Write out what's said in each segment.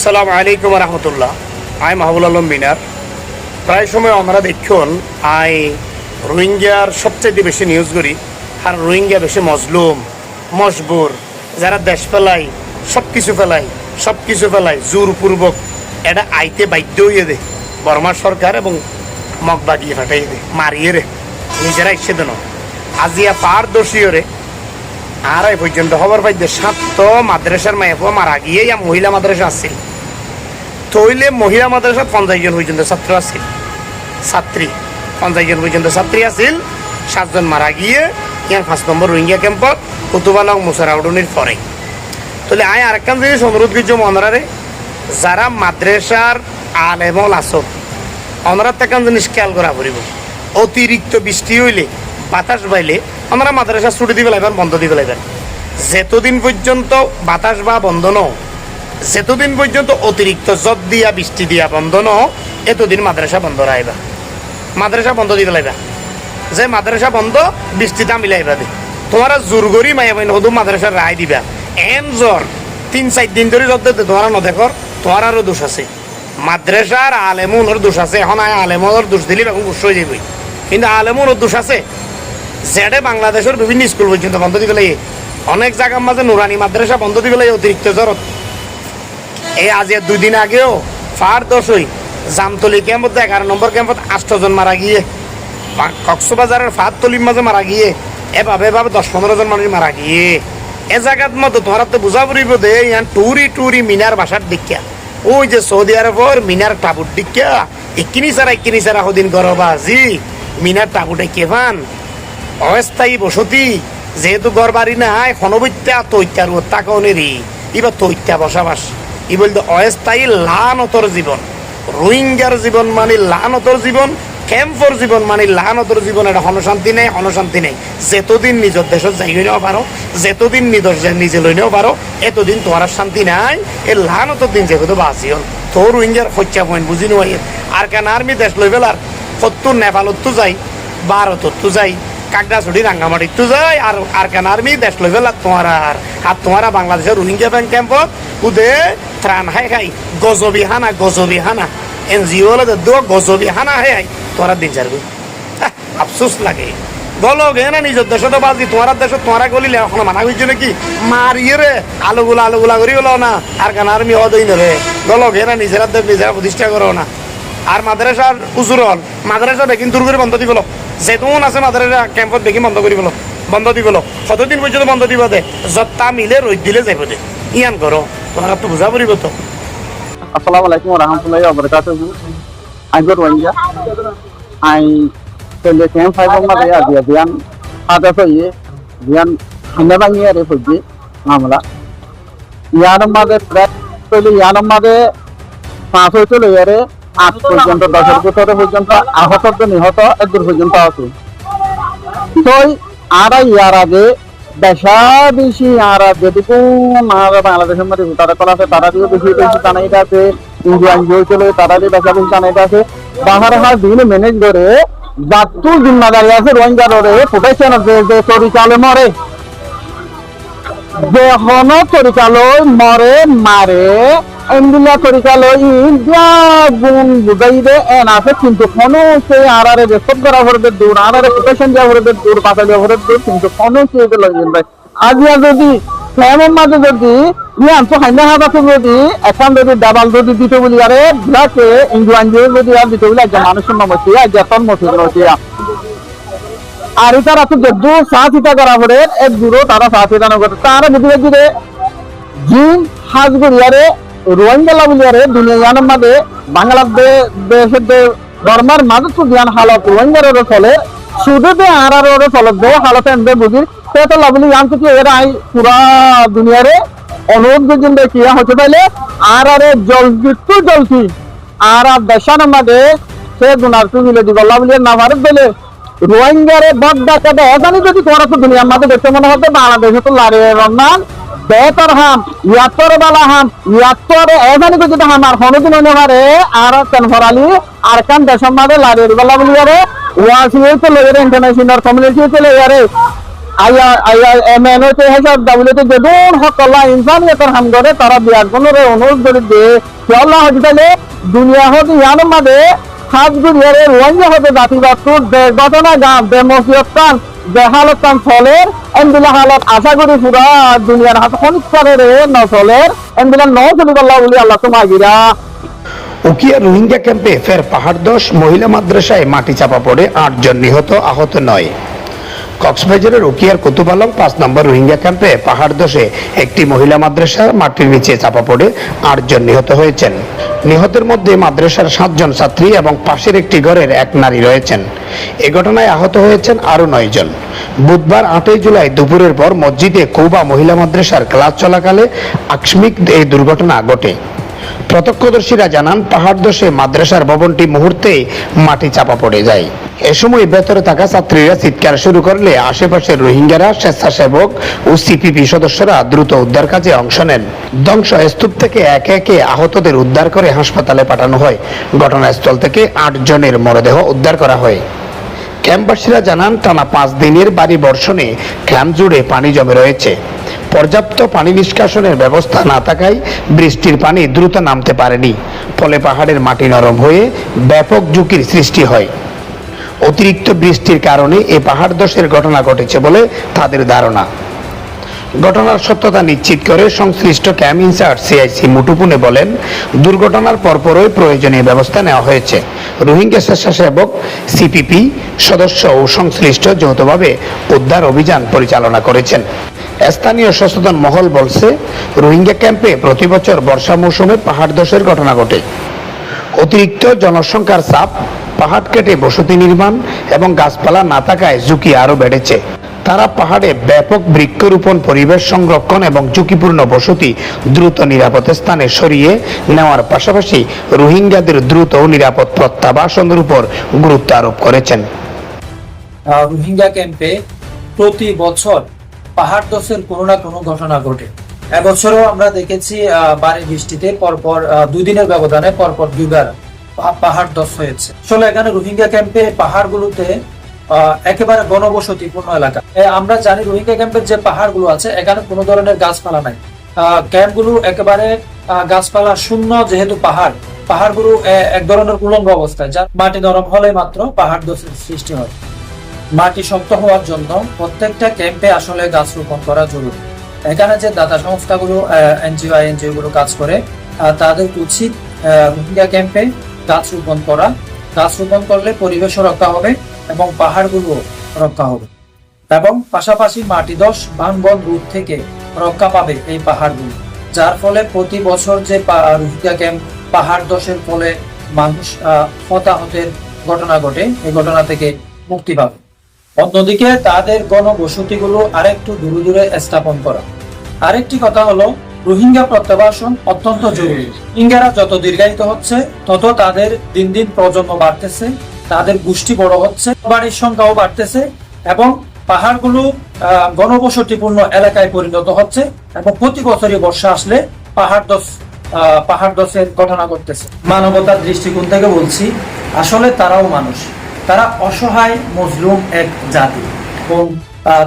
আসসালামু আলাইকুম রহমতুল্লাহ। আই মাহবুল আলম মিনার। প্রায় সময় আমরা দেখুন আই রোহিঙ্গার সবচেয়ে বেশি নিউজ করি, আর রোহিঙ্গা বেশি মজলুম মজবুর, যারা দেশ ফেলাই সব কিছু ফেলাই জোরপূর্বক এটা আইতে বাধ্য হইয়ে দে বর্মা সরকার এবং মগ বাগিয়ে ফাটাইয়ে দে, মারিয়ে রে নিজেরা ইচ্ছে দেন আজিয়া পারদর্শীয় রে। আর এই পর্যন্ত খবর পাইতে 7 মাদ্রাসার মায়াপো মারা গিয়ে মহিলা মাদ্রাসা আসছিল, তৈলে মহিলা মাদ্রাসা 50 জন পর্যন্ত ছাত্র আসছিল, ছাত্রী 50 জন পর্যন্ত ছাত্রী আসছিল। 7 জন মারা গিয়ে ইয়ার 5 নম্বর রোহিঙ্গা ক্যাম্পত কুতুবালং মুসারাউডনির পরে। তাহলে আয় আরেকখান জিনিস অনুরোধ করছি মনরারে, যারা মাদ্রাসার আলেমল আসত ওনারা তেকান জিনিস খেয়াল করা পড়িব। অতিরিক্ত বৃষ্টি হইলে বাতাস বাইলে আমরা মাদ্রাসা ছুটি দিবে লাগবেন, বন্ধ দিবে লাগবেন। যেতদিন পর্যন্ত বাতাস বা বন্ধ ন, যেতদিন পর্যন্ত অতিরিক্ত জট দিয়া বৃষ্টি দিয়া বন্ধ ন, এতদিন মাদ্রাসা বন্ধ রাখবা, মাদ্রাসা বন্ধ দিবে লাগবা। যে মাদ্রাসা বন্ধ বৃষ্টিটা মিলাইবা দে, তোমারা জোর করি মায়া বাইন শুধু মাদ্রাসার রায় দিবা। এন জ্বর 3-4 দিন ধরে জট দিতে তোমারা নদেখর, তোমার আরও দোষ আছে। মাদ্রাসার আলেমুনের দোষ আছে। এখন আলেমনের দোষ দিলে এখন গুস হয়ে যাবই, কিন্তু আলেমুনের দোষ আছে। যেটা বাংলাদেশের বিভিন্ন স্কুল পর্যন্ত বন্ধ দিবে লাগে, অনেক জায়গার মাঝে নুরানি মাদ্রাসা বন্ধ দিবে লাগে অতিরিক্ত জ্বরত। এই আজ 2 দিন আগেও ফার দশই জামতলি ক্যাম্পত 11 নম্বর ক্যাম্পত 8 জন মারা গিয়ে, কক্সবাজারের ফাঁদতলির মাঝে মারা গিয়ে, এভাবে 10-15 জন মানুষ মারা গিয়ে। এ জায়গার মতো তোমার তো বুঝা পড়িব দে ইয়ান টুরি মিনার বাসার দিকা, ওই যে সৌদি আরবর মিনার টাবুর দিকা একিনি সারা হদিন গরবাজি মিনার টাবুটে কেভান অস্থায়ী বসতি। যেহেতু ঘর বাড়ি নাই খনবত্যা তৈত্যার তাকনেরই এবার তৈত্যা বসবাস, ই বলতে অস্থায়ী লানতর জীবন। রোহিঙ্গার জীবন মানে লানতর জীবন, ক্যাম্পর জীবন মানে লানতর জীবন। এটা হনশান্তি নেই। যেতদিন নিজের দেশত যাই নেওয়া পারো, যেতদিন নিজে লই নেওয়া পারো, এতদিন তোমার শান্তি নাই। এই লানতর দিন যেহেতু বাঁচিও তো রোহিঙ্গার হত্যা পয়েন্ট বুঝি নয়। আর কেন আর্মি দেশ লই পেলার 70 নেপালত তো যাই, ভারতত তো যাই, কাকড়াছড়ি রাঙ্গামাটিত তো যাই, আর কেন আর্মি দেশ লই পেলার তোমারা বাংলাদেশের রোহিঙ্গা ব্যাংক ক্যাম্পত উদে ত্রাণ খাই গজবি হানা এনজিও গজবি হানা হাই তোমার দিন চারবি। আফসোস লাগে বলো গে না নিজের দেশে তো বাজি, তোমার দেশে তোমারা গলিলে এখন মানা করছো নাকি মারিয়ে রে আলুগুলা করি গেল না। আর কেন আর্মি অদই রে বলো গে না নিজেরা প্রতিষ্ঠা করো না। আর মাদ্রাসার উজুরল মাদ্রাসা বেকিং দূর করে বন্ধ দিব, যেতুন আছে মাদ্রাসা ক্যাম্পত বেকিং বন্ধ দিব। কতদিন পর্যন্ত বন্ধ দিব দে, যত্তা মিলে রোদ দিলে যাইব দে, ইয়ান করো তোমার তো বুঝা পড়িব তো। আসসালামু আলাইকুম warahmatullahi wabarakatuh. I got Rohingya. I tell the camp 5 of my idea. Dian ada so ye Dian never near refugee মামলা ইয়ার মাঝে প্রায় ইয়ার মাঝে 5 হয়েছিল ইয়ারে 8 পর্যন্ত 10 ভিতরে পর্যন্ত আহত নিহত 1 পর্যন্ত আছে। তো আর ইয়ার আগে বেশি আর যেটুকু বাংলাদেশের মধ্যে তারা কলা আছে তারা দিয়ে বেশি টানাইটা আছে, ইন্ডিয়ান জিও চলে তারা দিয়ে বেশি টানাইটা আছে। বাহার হার দিন ম্যানেজ করে যাত্রু জিম্মাদারি আছে রোহিঙ্গার প্রোটেকশন আছে যে পরিচালন মরে যেহনো পরিচালয় মরে মারে এমদিনা পরিচালয় ইন্ডিয়া গুণ বুঝাইবে এন আছে, কিন্তু কোনো সেই আড়ারে রেসপ করা ভরদের দূর আড়ারে প্রোটেকশন দেওয়া ভরদের দূর বাঁচা দেওয়া ভরদের দূর, কিন্তু কোনো সেই লাগবেন ভাই। আজিয়া যদি ফ্যামের মাঝে যদি ইয়ান তো হাইনা হাত আছে যদি এখন যদি ডাবাল যদি দিতে বলি আরে ব্লাকে ইন্ডিয়ান জিও যদি আর দিতে বলি একজন মানুষের নমস্তি একজন মসজিদ আর তারা তো দু সাথিতা করা পড়ে এক দূরও তারা সাথিতা না করে তারা বুঝবে যে জিন হাজ করিয়ারে রোহিঙ্গা বলিয়ারে দুনিয়ার মাঝে বাংলাদেশের ধর্মের মাঝে তো জ্ঞান হালত রোহিঙ্গার চলে শুধু আর চলে দে হালত এনে বুঝি তো লাভলি জানতো কি এরা পুরা দুনিয়ারে অনুরোধ পর্যন্ত কি হতে পাইলে আর জলকি আর দেশার মাঝে সে গুনার তুলে দিব লাভলিয়ার না ভারত পেলে রোহিঙ্গারে বদ ডাকাতে এখানে যদি তোরা তো দুনিয়ার মাঝে দেখতে মনে হতো বাংলাদেশে তো লারে রন্নান বেতর হাম ইয়াত্তর বালা হাম ইয়াত্তর এখানে যদি হাম আর হনুদিন নেবারে আর কেন ভরালি আর কান দেশের মাঝে লারে বালা বলিয়ারে ওয়াসিও তো লেগে ইন্টারন্যাশনাল কমিউনিটি তো লেগে এমএন হইতে হেসাব দাবলিতে যেদুন সকলা ইনসানিয়তের হাম করে তারা বিয়াগুনরে অনুরোধ করে দিয়ে আল্লাহ হজিতালে দুনিয়া হতে ইয়ানোর মাঝে হাত গুড়িয়ারে রোহিঙ্গা হতে জাতিবাদুর ঘটনা গান বেমসিয়তান বেহালতান চলের এমবিলা হালত আশা করি পুরা দুনিয়ার হাত খনিকরে নচলের এমবিলা ন চলিবাল্লাহ বলি আল্লাহ তো মাগিরা। উকিয়া রোহিঙ্গা ক্যাম্পে ফের পাহাড়দোষ মহিলা মাদ্রাসায় মাটি চাপা পড়ে ৮ জন নিহত, আহত ৯। কক্সবাজারের উকিয়ার কুতুবালং ৫ নম্বর রোহিঙ্গা ক্যাম্পে পাহাড়দোষে একটি মহিলা মাদ্রাসা মাটির নিচে চাপা পড়ে ৮ জন নিহত হয়েছেন। নিহতের মধ্যে মাদ্রাসার ৭ জন ছাত্রী এবং পাশের একটি ঘরের এক নারী রয়েছেন। এ ঘটনায় আহত হয়েছেন আরও ৯ জন। বুধবার ৮ই জুলাই দুপুরের পর মসজিদে কৌবা মহিলা মাদ্রাসার ক্লাস চলাকালে আকস্মিক এই দুর্ঘটনা ঘটে। প্রত্যক্ষদর্শীরা জানান পাহাড়দোষে মাদ্রাসার ভবনটি মুহূর্তেই মাটি চাপা পড়ে যায়। এ সময় ভেতরে থাকা ছাত্রীরা চিৎকার শুরু করলে আশেপাশের রোহিঙ্গারা, স্বেচ্ছাসেবক ও সিপিপি সদস্যরা দ্রুত উদ্ধার কাজে অংশ নেন। ধ্বংসস্তূপ থেকে একে একে আহতদের উদ্ধার করে হাসপাতালে পাঠানো হয়। ঘটনাস্থল থেকে ৮ জনের মরদেহ উদ্ধার করা হয়। ক্যাম্পবাসীরা জানান টানা ৫ দিনের ভারী বর্ষণে ক্যাম্প জুড়ে পানি জমে রয়েছে। পর্যাপ্ত পানি নিষ্কাশনের ব্যবস্থা না থাকায় বৃষ্টির পানি দ্রুত নামতে পারেনি, ফলে পাহাড়ের মাটি নরম হয়ে ব্যাপক ঝুঁকির সৃষ্টি হয়। অতিরিক্ত বৃষ্টির কারণে এ পাহাড় ধসের ঘটনা ঘটেছে বলে তাদের ধারণা। ঘটনার সত্যতা নিশ্চিত করে সংশ্লিষ্ট ক্যাম্প ইনচার্জ সিআইসি মুটুপুনে বলেন, দুর্ঘটনার পরপরই প্রয়োজনীয় ব্যবস্থা নেওয়া হয়েছে। রোহিঙ্গা স্বেচ্ছাসেবক, সিপিপি সদস্য ও সংশ্লিষ্ট যৌথভাবে উদ্ধার অভিযান পরিচালনা করেছেন। স্থানীয় সচেতন মহল বলছে, রোহিঙ্গা ক্যাম্পে প্রতি বছর বর্ষা মৌসুমে পাহাড় ধসের ঘটনা ঘটে। অতিরিক্ত জনসংখ্যার চাপ, পাহাড় কেটে বসতি নির্মাণ এবং গাছপালা না থাকায় ঝুঁকি আরও বেড়েছে। তারা পাহাড়ে ব্যাপক বৃক্ষরোপণ, পরিবেশ সংরক্ষণ এবং ঝুঁকিপূর্ণ বসতি দ্রুত নিরাপদ স্থানে সরিয়ে নেওয়ার পাশাপাশি রোহিঙ্গাদের দ্রুত ও নিরাপদ প্রত্যাবাসনের উপর গুরুত্ব আরোপ করেছেন। রোহিঙ্গা ক্যাম্পে প্রতি বছর পাহাড় ধসের কোনো না কোনো ঘটনা ঘটে। এবছরও আমরা দেখেছি ভারী বৃষ্টিতে পরপর 2 দিনের ব্যবধানে পরপর 2বার পাহাড় ধস হয়েছে। আসলে এখানে রোহিঙ্গা ক্যাম্পে পাহাড়গুলোতে একেবারে ঘনবসতিপূর্ণ এলাকা। আমরা জানি রোহিঙ্গা ক্যাম্পের যে পাহাড়গুলো আছে এখানে কোনো ধরনের গাছপালা নাই। ক্যাম্পগুলো একেবারে গাছপালা শূন্য, যেহেতু পাহাড়গুলো এক ধরনের উলঙ্গ অবস্থায়, যা মাটি নরম হলে মাত্র পাহাড় ধসের সৃষ্টি হয়। মাটি শক্ত হওয়ার জন্য প্রত্যেকটা ক্যাম্পে আসলে গাছ রোপণ করা জরুরি। এখানে যে দাতা সংস্থাগুলো, এনজিও গুলো কাজ করে, তাদের উচিত রোহিঙ্গা ক্যাম্পে গাছ রোপণ করা। গাছ রোপণ করলে পরিবেশও রক্ষা হবে এবং পাহাড়গুলো রক্ষা হবে, এবং পাশাপাশি মাটি ধস, ভাঙন রোধ থেকে রক্ষা পাবে এই পাহাড়গুলো, যার ফলে প্রতি বছর যে রোহিঙ্গা ক্যাম্প পাহাড় ধসের ফলে মানুষ হতাহতের ঘটনা ঘটে, এই ঘটনা থেকে মুক্তি পাবে। অন্যদিকে তাদের গণবসতিগুলো আরেকটু দূরে দূরে স্থাপন করা। আরেকটি কথা হলো, রোহিঙ্গা প্রত্যাবাসন অত্যন্ত জরুরি। রোহিঙ্গারা যত দীর্ঘায়িত হচ্ছে তত তাদের দিন দিন প্রজন্ম বাড়তেছে, তাদের গোষ্ঠী বড় হচ্ছে, বাড়ির সংখ্যাও বাড়তেছে এবং পাহাড়গুলো ঘনবসতিপূর্ণ এলাকায় পরিণত হচ্ছে এবং প্রতি বছরই বর্ষা আসলে পাহাড় ধসের ঘটনা ঘটতেছে। মানবতার দৃষ্টিকোণ থেকে বলছি, আসলে তারাও মানুষ, তারা অসহায় মজলুম এক জাতি এবং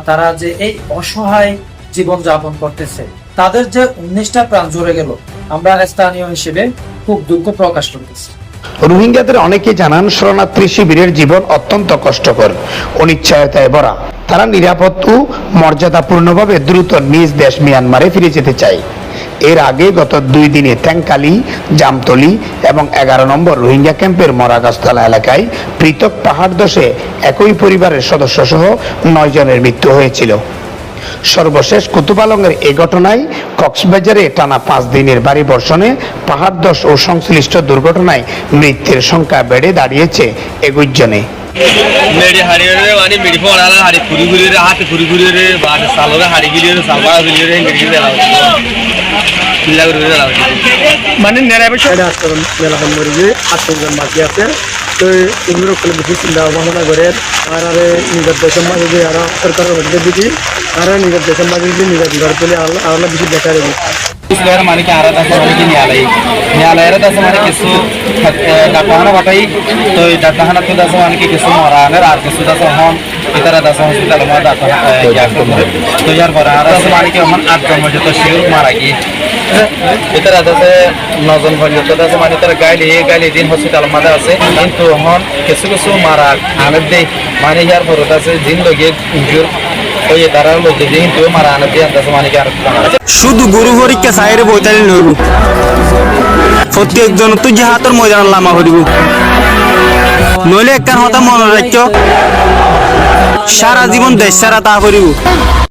তারা যে এই অসহায় জীবন যাপন করতেছে, তাদের যে 19টা প্রাণ ঝরে গেল, আমরা স্থানীয় হিসেবে খুব দুঃখ প্রকাশ করতেছি। রোহিঙ্গাদের অনেকে জানান, শরণার্থী শিবিরের জীবন অত্যন্ত কষ্টকর, অনিশ্চয়তায় ভরা। তারা নিরাপদ ও মর্যাদাপূর্ণভাবে দ্রুত নিজ দেশ মিয়ানমারে ফিরে যেতে চায়। এর আগে গত 2 দিনে ট্যাংকালি, জামতলি এবং 11 নম্বর রোহিঙ্গা ক্যাম্পের মরাগাছতলা এলাকায় পৃথক পাহাড় ধসে একই পরিবারের সদস্য সহ 9 জনের মৃত্যু হয়েছিল। সর্বশেষ কুতুবালংয়ের এই ঘটনায় কক্সবাজারে টানা 5 দিনের ভারী বর্ষণে পাহাড় ধস ও সংশ্লিষ্ট দুর্ঘটনায় মৃত্যুর সংখ্যা বেড়ে দাঁড়িয়েছে 21 জনে। মেরি হারিয়ে মানে মেরি পড়ালা হারি কুড়ি কুড়ি রে হাতে কুড়ি কুড়ি রে বাদ সালোরে হারি গিয়ে সালবা গিয়ে রে গিয়ে দেলা মিলা করে দেলা মানে নেরাবে সেটা আসলে মেলাখন মরে গিয়ে 8 জন বাকি আছে। তো এগুলোর উপরে বেশি চিন্তা ভাবনা করে আর নিজের দেশের মাঝে যে আর সরকারের মধ্যে দিদি আর নিজের দেশের মাঝে যদি নিজের ঘর পেলে আল্লাহ বেশি দেখা যাবে। প্লেয়ার মানে কি আরাত আছে মানে কি নিয়ালাইয়ের আছে মানে কিছু ডাক্তারখানা বাটাই তো এই ডাক্তারখানা তো আছে মানে কি কিছু মরানের আর কিছু আছে হন ইতারা আছে হসপিটাল মা ডাক্তার তো ইয়ার পরে আর আছে মানে কি হন 8 জন পর্যন্ত শিওর মারা গিয়ে ইতারা আছে 9 জন পর্যন্ত আছে মানে তারা গাইলে দিন হসপিটাল মাঝে আছে কিন্তু হন কিছু কিছু মারা আনের দেই মানে ইয়ার পরে আছে জিন লগে ইনজুর ওই তারা লগে দিন তো মারা আনের দিয়ে আছে মানে কি আর শুধু গুরু পরীক্ষা সাইরে বইতালি নইব প্রত্যেকজন তো জাহাতর ময়দান লামা করিব নইলে একখান হতা মনে রাখ সারা জীবন দেশ সারা তা করিব।